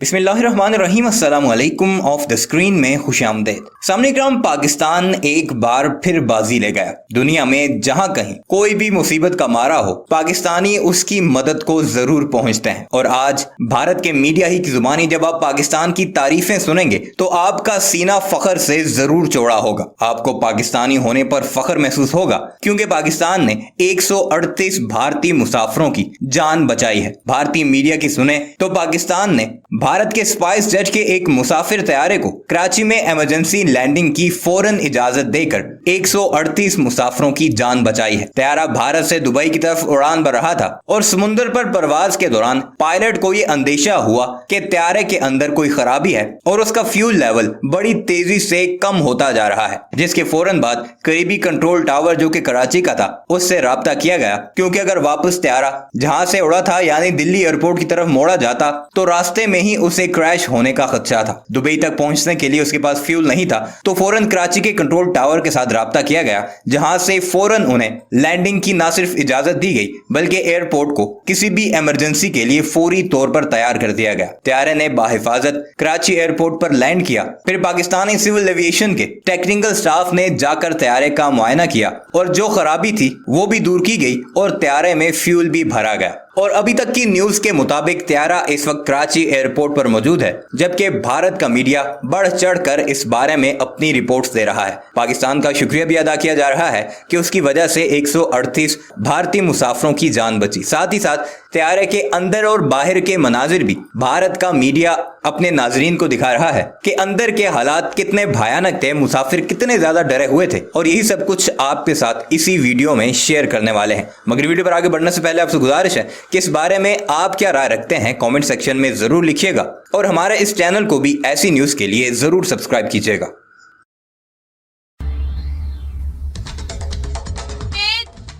बिस्मिल्लाहिर्रहमानिर्रहीम अस्सलाम वालेकुम। ऑफ द स्क्रीन में खुशामदीद। सामने क्रम पाकिस्तान एक बार फिर बाजी ले गया। दुनिया में जहां कहीं कोई भी मुसीबत का मारा हो, पाकिस्तानी उसकी मदद को जरूर पहुंचते हैं। और आज भारत के मीडिया ही की जुबानी जब आप पाकिस्तान की तारीफें सुनेंगे तो आपका सीना फख्र से जरूर चौड़ा होगा। आपको पाकिस्तानी होने पर फख्र महसूस होगा क्योंकि पाकिस्तान ने 138 भारतीय मुसाफिरों की जान बचाई है। भारतीय मीडिया की सुने तो पाकिस्तान ने भारत के स्पाइस जेट के एक मुसाफिर तैयारे को कराची में इमरजेंसी लैंडिंग की फौरन इजाजत देकर 138 मुसाफिरों की जान बचाई है। तैयारा भारत से दुबई की तरफ उड़ान भर रहा था और समुद्र पर परवाज के दौरान पायलट को यह अंदेशा हुआ कि तैयारे के अंदर कोई खराबी है और उसका फ्यूल लेवल बड़ी तेजी से कम होता जा रहा है, जिसके फौरन बाद करीबी कंट्रोल टावर जो कि कराची का था उससे राब्ता किया गया, क्योंकि अगर वापस तैयारा जहां से उड़ा था यानी दिल्ली एयरपोर्ट की तरफ मोड़ा जाता तो रास्ते में ही उसे क्रैश होने का खदशा था। दुबई तक पहुंचने के लिए उसके पास फ्यूल नहीं था तो फौरन कराची के कंट्रोल टावर के साथ राब्ता किया गया, जहां से फौरन उन्हें लैंडिंग की न सिर्फ इजाजत दी गई बल्कि एयरपोर्ट को किसी भी इमरजेंसी के लिए फौरी तौर पर तैयार कर दिया गया। तैयारे ने बाहिफाजत कराची एयरपोर्ट पर लैंड किया। फिर पाकिस्तानी सिविल एविएशन के टेक्निकल स्टाफ ने जाकर तैयारे का मुआयना किया और जो खराबी थी वो भी दूर की गई और तैयारे में फ्यूल भी भरा गया। और अभी तक की न्यूज के मुताबिक तैयारा इस वक्त कराची एयरपोर्ट पर मौजूद है, जबकि भारत का मीडिया बढ़ चढ़कर इस बारे में अपनी रिपोर्ट्स दे रहा है। पाकिस्तान का शुक्रिया भी अदा किया जा रहा है कि उसकी वजह से 138 भारतीय मुसाफिरों की जान बची। साथ ही साथ तैयारे के अंदर और बाहर के मनाजिर भी भारत का मीडिया अपने नाजरीन को दिखा रहा है कि अंदर के हालात कितने भयानक थे, मुसाफिर कितने ज्यादा डरे हुए थे, और यही सब कुछ आपके साथ इसी वीडियो में शेयर करने वाले हैं। मगर वीडियो पर आगे बढ़ने से पहले आपसे गुजारिश है कि इस बारे में आप क्या राय रखते हैं कमेंट सेक्शन में जरूर लिखिएगा और हमारे इस चैनल को भी ऐसी न्यूज के लिए जरूर सब्सक्राइब कीजिएगा।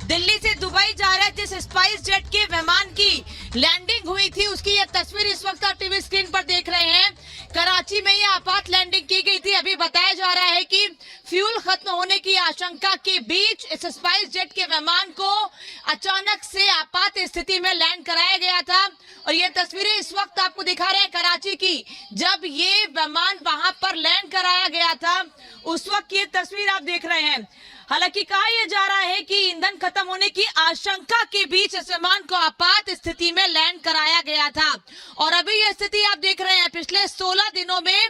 दिल्ली से दुबई जा रहे जिस स्पाइस जेट के विमान की लैंडिंग हुई थी उसकी यह तस्वीर इस वक्त आप टीवी स्क्रीन पर देख रहे हैं। कराची में यह आपात लैंडिंग की गई थी। अभी बताया जा रहा है कि फ्यूल खत्म होने की आशंका के बीच इस स्पाइस जेट के विमान को अचानक से आपात स्थिति में लैंड कराया गया था और ये तस्वीरें इस वक्त आपको दिखा रहे हैं कराची की। जब ये विमान वहां पर लैंड कराया गया था उस वक्त ये तस्वीर आप देख रहे हैं। हालांकि कहा यह जा रहा है कि ईंधन खत्म होने की आशंका के बीच इस विमान को आपात स्थिति में लैंड कराया गया था और अभी यह स्थिति आप देख रहे हैं। पिछले 16 दिनों में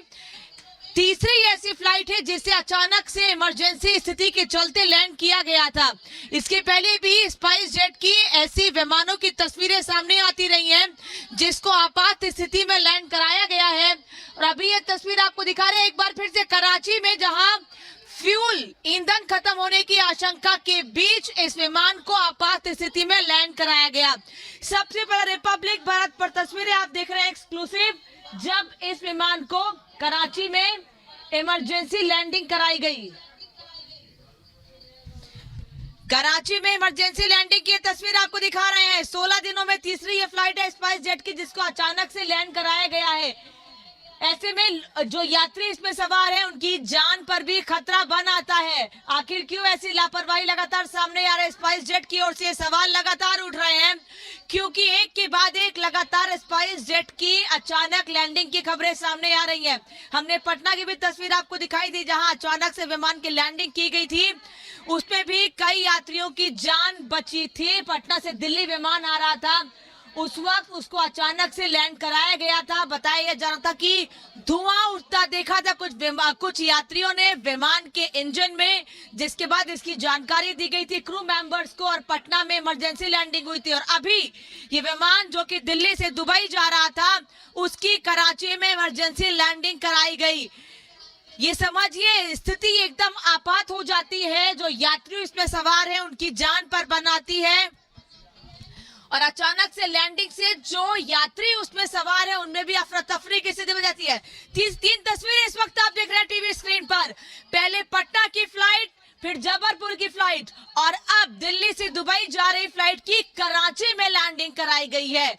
तीसरी ऐसी फ्लाइट है जिसे अचानक से इमरजेंसी स्थिति के चलते लैंड किया गया था। इसके पहले भी स्पाइस जेट की ऐसी विमानों की तस्वीरें सामने आती रही हैं जिसको आपात स्थिति में लैंड कराया गया है और अभी यह तस्वीर आपको दिखा रहे हैं एक बार फिर से कराची में, जहां फ्यूल ईंधन खत्म होने की आशंका के बीच इस विमान को आपात स्थिति में लैंड कराया गया। सबसे पहले रिपब्लिक भारत पर तस्वीरें आप देख रहे हैं एक्सक्लूसिव, जब इस विमान को कराची में इमरजेंसी लैंडिंग कराई गई। कराची में इमरजेंसी लैंडिंग की तस्वीर आपको दिखा रहे हैं। 16 दिनों में तीसरी ये फ्लाइट है स्पाइस जेट की जिसको अचानक से लैंड कराया गया है। ऐसे में जो यात्री इसमें सवार हैं उनकी जान पर भी खतरा बन आता है। आखिर क्यों ऐसी लापरवाही लगातार सामने आ रही है? स्पाइस जेट की ओर से सवाल लगातार उठ रहे हैं क्योंकि एक के बाद एक लगातार स्पाइस जेट की अचानक लैंडिंग की खबरें सामने आ रही हैं। हमने पटना की भी तस्वीर आपको दिखाई दी जहां अचानक से विमान की लैंडिंग की गई थी, उसमें भी कई यात्रियों की जान बची थी। पटना से दिल्ली विमान आ रहा था, उस वक्त उसको अचानक से लैंड कराया गया था। बताया जा रहा था कि धुआं उठता देखा था कुछ यात्रियों ने विमान के इंजन में, जिसके बाद इसकी जानकारी दी गई थी क्रू मेंबर्स को और पटना में इमरजेंसी लैंडिंग हुई थी। और अभी ये विमान जो कि दिल्ली से दुबई जा रहा था उसकी कराची में इमरजेंसी लैंडिंग कराई गई। ये समझिए स्थिति एकदम आपात हो जाती है। जो यात्री इसमें सवार है उनकी जान पर बनाती है और अचानक से लैंडिंग से जो यात्री उसमें सवार है उनमें भी अफरा तफरी की स्थिति हो जाती है। तीन तस्वीरें इस वक्त आप देख रहे हैं टीवी स्क्रीन पर। पहले पटना की फ्लाइट, फिर जबलपुर की फ्लाइट और अब दिल्ली से दुबई जा रही फ्लाइट की कराची में लैंडिंग कराई गई है।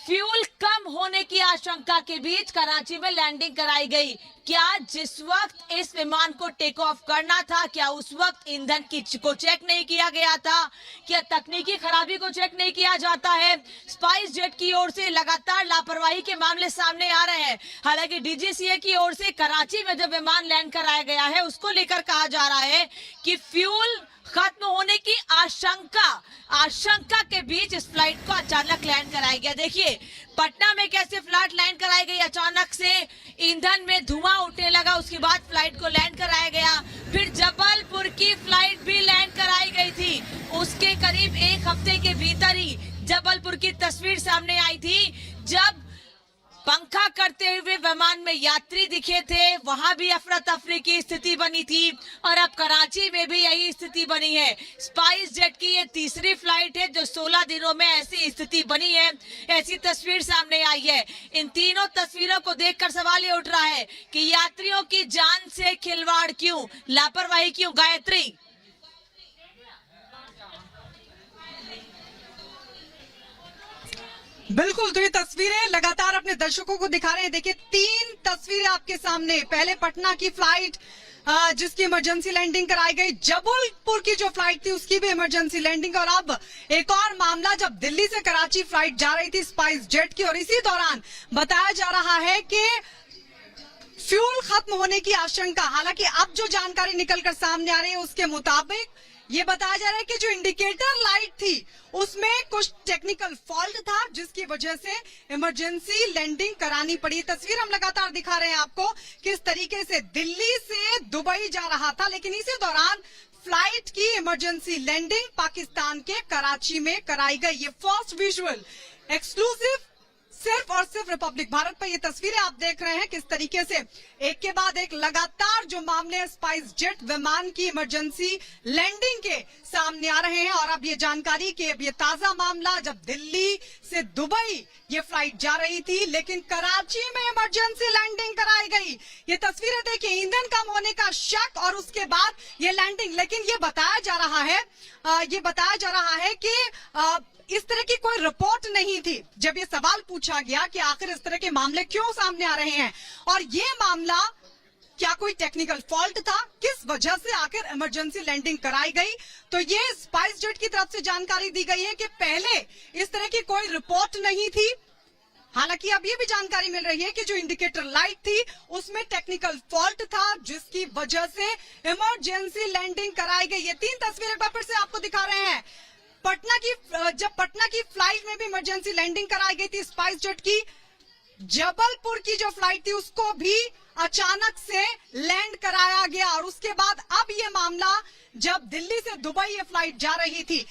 फ्यूल कम होने की आशंका के बीच कराची में लैंडिंग कराई गई। क्या जिस वक्त इस विमान को टेक ऑफ करना था, क्या उस वक्त ईंधन को चेक नहीं किया गया था? क्या तकनीकी खराबी को चेक नहीं किया जाता है? स्पाइस जेट की ओर से लगातार लापरवाही के मामले सामने आ रहे हैं। हालांकि डीजीसीए की ओर से कराची में जब विमान लैंड कराया गया है, उसको लेकर कहा जा रहा है कि फ्यूल खत्म होने की आशंका के बीच इस फ्लाइट को अचानक लैंड कराया गया। देखिए पटना में कैसे फ्लाइट लैंड कराई गई, अचानक से ईंधन में धुआं उठने लगा, उसके बाद फ्लाइट को लैंड कराया गया। फिर जबलपुर की फ्लाइट भी लैंड कराई गई थी। उसके करीब एक हफ्ते के भीतर ही जबलपुर की तस्वीर सामने आई थी, जब पंखा करते हुए विमान में यात्री दिखे थे। वहां भी अफरा तफरी की स्थिति बनी थी और अब कराची में भी यही स्थिति बनी है। स्पाइस जेट की ये तीसरी फ्लाइट है जो 16 दिनों में ऐसी स्थिति बनी है, ऐसी तस्वीर सामने आई है। इन तीनों तस्वीरों को देखकर सवाल ये उठ रहा है कि यात्रियों की जान से खिलवाड़ क्यों, लापरवाही क्यों? गायत्री, बिल्कुल, तो ये तस्वीरें लगातार अपने दर्शकों को दिखा रहे हैं। देखिए 3 तस्वीरें आपके सामने। पहले पटना की फ्लाइट जिसकी इमरजेंसी लैंडिंग कराई गई, जबलपुर की जो फ्लाइट थी उसकी भी इमरजेंसी लैंडिंग, और अब एक और मामला जब दिल्ली से कराची फ्लाइट जा रही थी स्पाइस जेट की, और इसी दौरान बताया जा रहा है कि फ्यूल खत्म होने की आशंका। हालांकि अब जो जानकारी निकलकर सामने आ रही है उसके मुताबिक ये बताया जा रहा है कि जो इंडिकेटर लाइट थी उसमें कुछ टेक्निकल फॉल्ट था, जिसकी वजह से इमरजेंसी लैंडिंग करानी पड़ी। तस्वीर हम लगातार दिखा रहे हैं आपको किस तरीके से दिल्ली से दुबई जा रहा था, लेकिन इसी दौरान फ्लाइट की इमरजेंसी लैंडिंग पाकिस्तान के कराची में कराई गई। ये फर्स्ट विजुअल एक्सक्लूसिव सिर्फ और सिर्फ रिपब्लिक भारत पर ये तस्वीरें आप देख रहे हैं किस तरीके से एक के बाद एक लगातार जो मामले स्पाइस जेट विमान की इमरजेंसी लैंडिंग के सामने आ रहे हैं। और अब ये जानकारी कि अब ये ताजा मामला, जब दिल्ली से दुबई ये फ्लाइट जा रही थी लेकिन कराची में इमरजेंसी लैंडिंग कराई गई। ये तस्वीरें देखिए, ईंधन कम होने का शक और उसके बाद ये लैंडिंग। लेकिन ये बताया जा रहा है कि इस तरह की कोई रिपोर्ट नहीं थी। जब ये सवाल पूछा गया कि आखिर इस तरह के मामले क्यों सामने आ रहे हैं और ये मामला क्या कोई टेक्निकल फॉल्ट था, किस वजह से आखिर इमरजेंसी लैंडिंग कराई गई, तो ये स्पाइस जेट की तरफ से जानकारी दी गई है कि पहले इस तरह की कोई रिपोर्ट नहीं थी। हालांकि अब ये भी जानकारी मिल रही है कि जो इंडिकेटर लाइट थी उसमें टेक्निकल फॉल्ट था, जिसकी वजह से इमरजेंसी लैंडिंग कराई गई। ये 3 तस्वीरें एक बार फिर से आपको दिखा रहे हैं। जब पटना की फ्लाइट में भी इमरजेंसी लैंडिंग कराई गई थी स्पाइस जेट की, जबलपुर की जो फ्लाइट थी उसको भी अचानक से लैंड कराया गया। और उसके बाद अब ये मामला जब दिल्ली से दुबई ये फ्लाइट जा रही थी,